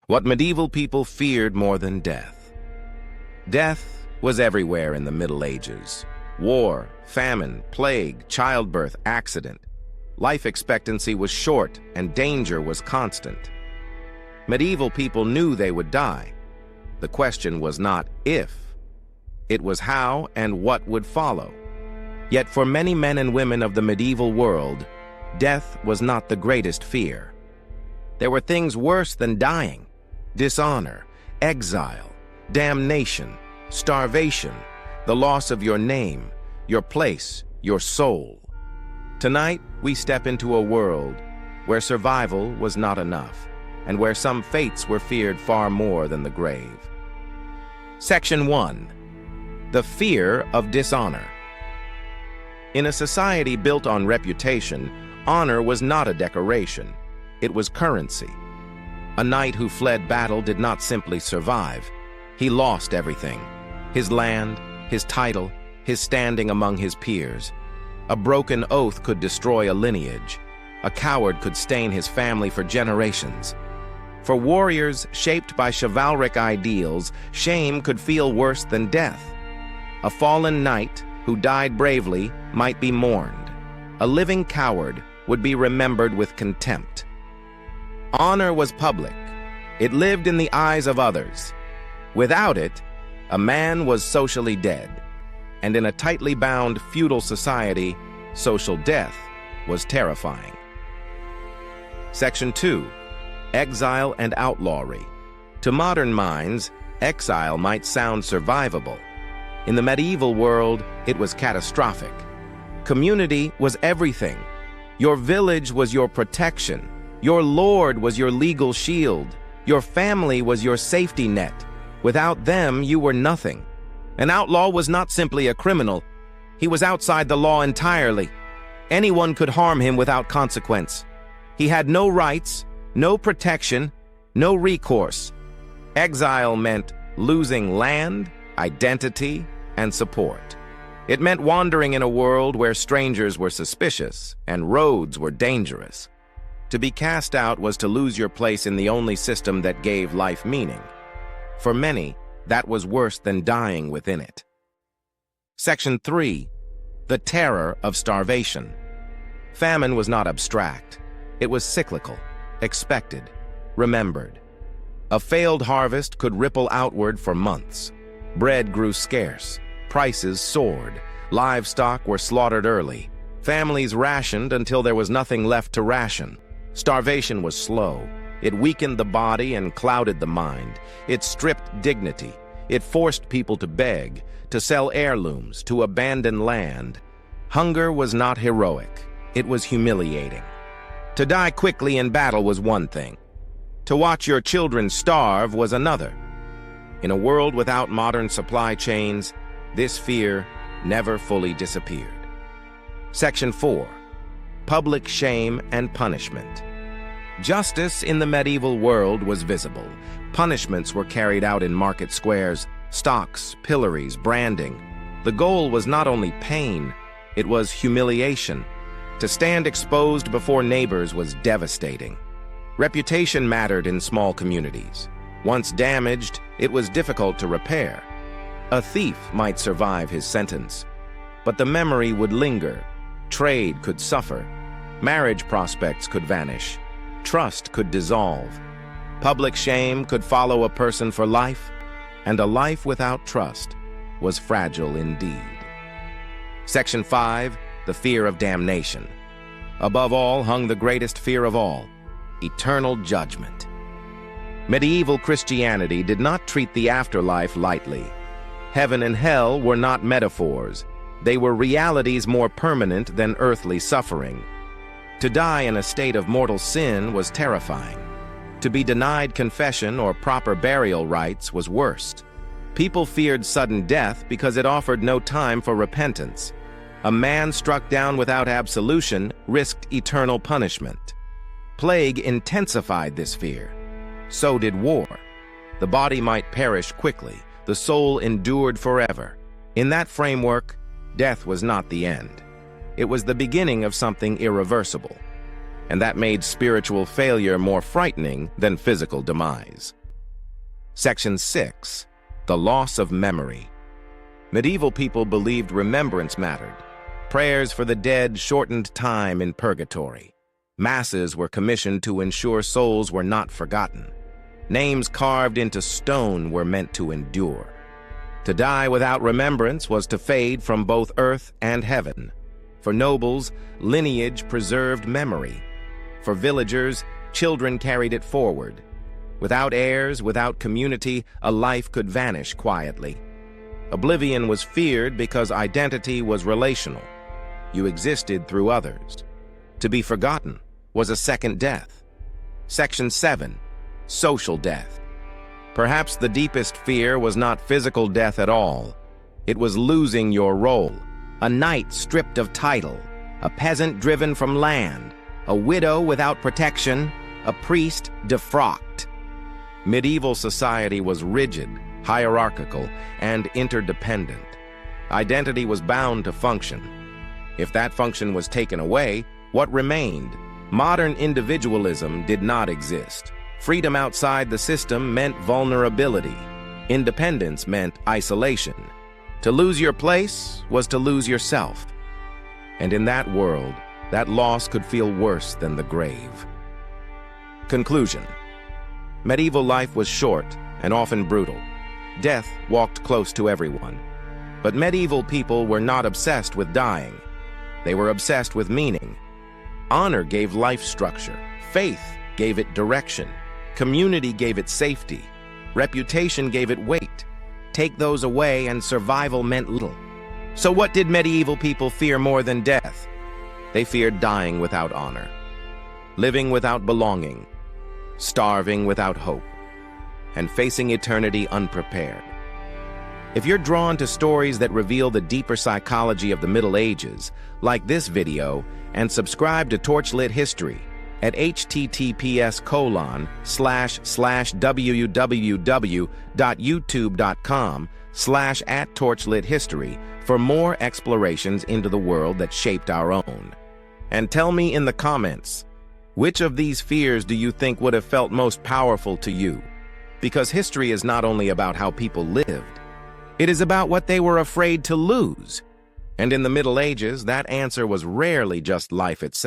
What medieval people feared more than death. Death was everywhere in the Middle Ages. War, famine, plague, childbirth, accident. Life expectancy was short and danger was constant. Medieval people knew they would die. The question was not if, it was how and what would follow. Yet for many men and women of the medieval world, death was not the greatest fear. There were things worse than dying: dishonor, exile, damnation, starvation, the loss of your name, your place, your soul. Tonight, we step into a world where survival was not enough, and where some fates were feared far more than the grave. Section 1. The fear of dishonor. In a society built on reputation, honor was not a decoration. It was currency. A knight who fled battle did not simply survive. He lost everything: his land, his title, his standing among his peers. A broken oath could destroy a lineage. A coward could stain his family for generations. For warriors shaped by chivalric ideals, shame could feel worse than death. A fallen knight who died bravely might be mourned. A living coward would be remembered with contempt. Honor was public. It lived in the eyes of others. Without it, a man was socially dead. And in a tightly bound feudal society, social death was terrifying. Section 2. Exile and outlawry. To modern minds, exile might sound survivable. In the medieval world, it was catastrophic. Community was everything. Your village was your protection. Your lord was your legal shield. Your family was your safety net. Without them, you were nothing. An outlaw was not simply a criminal. He was outside the law entirely. Anyone could harm him without consequence. He had no rights, no protection, no recourse. Exile meant losing land, identity, and support. It meant wandering in a world where strangers were suspicious and roads were dangerous. To be cast out was to lose your place in the only system that gave life meaning. For many, that was worse than dying within it. Section 3. The terror of starvation. Famine was not abstract. It was cyclical, expected, remembered. A failed harvest could ripple outward for months. Bread grew scarce. Prices soared. Livestock were slaughtered early. Families rationed until there was nothing left to ration. Starvation was slow. It weakened the body and clouded the mind. It stripped dignity. It forced people to beg, to sell heirlooms, to abandon land. Hunger was not heroic. It was humiliating. To die quickly in battle was one thing. To watch your children starve was another. In a world without modern supply chains, this fear never fully disappeared. Section 4. Public shame and punishment. Justice in the medieval world was visible. Punishments were carried out in market squares, stocks, pillories, branding. The goal was not only pain, it was humiliation. To stand exposed before neighbors was devastating. Reputation mattered in small communities. Once damaged, it was difficult to repair. A thief might survive his sentence, but the memory would linger. Trade could suffer. Marriage prospects could vanish. Trust could dissolve. Public shame could follow a person for life, and a life without trust was fragile indeed. Section 5. The fear of damnation. Above all hung the greatest fear of all: eternal judgment. Medieval Christianity did not treat the afterlife lightly. Heaven and hell were not metaphors. They were realities more permanent than earthly suffering. To die in a state of mortal sin was terrifying. To be denied confession or proper burial rites was worse. People feared sudden death because it offered no time for repentance. A man struck down without absolution risked eternal punishment. Plague intensified this fear. So did war. The body might perish quickly. The soul endured forever. In that framework, death was not the end. It was the beginning of something irreversible. and that made spiritual failure more frightening than physical demise. Section 6. The loss of memory. Medieval people believed remembrance mattered. Prayers for the dead shortened time in purgatory. Masses were commissioned to ensure souls were not forgotten. Names carved into stone were meant to endure. To die without remembrance was to fade from both earth and heaven. For nobles, lineage preserved memory. For villagers, children carried it forward. Without heirs, without community, a life could vanish quietly. Oblivion was feared because identity was relational. You existed through others. To be forgotten was a second death. Section 7. Social death. Perhaps the deepest fear was not physical death at all. It was losing your role. A knight stripped of title, a peasant driven from land, a widow without protection, a priest defrocked. Medieval society was rigid, hierarchical, and interdependent. Identity was bound to function. If that function was taken away, what remained? Modern individualism did not exist. Freedom outside the system meant vulnerability. Independence meant isolation. To lose your place was to lose yourself. And in that world, that loss could feel worse than the grave. Conclusion. Medieval life was short and often brutal. Death walked close to everyone. But medieval people were not obsessed with dying. They were obsessed with meaning. Honor gave life structure. Faith gave it direction. Community gave it safety. Reputation gave it weight. Take those away and survival meant little. So what did medieval people fear more than death? They feared dying without honor, living without belonging, starving without hope, and facing eternity unprepared. If you're drawn to stories that reveal the deeper psychology of the Middle Ages, like this video and subscribe to TorchLit History at https://www.youtube.com/@TorchLitHistory for more explorations into the world that shaped our own. And tell me in the comments, which of these fears do you think would have felt most powerful to you? Because history is not only about how people lived, it is about what they were afraid to lose. And in the Middle Ages, that answer was rarely just life itself.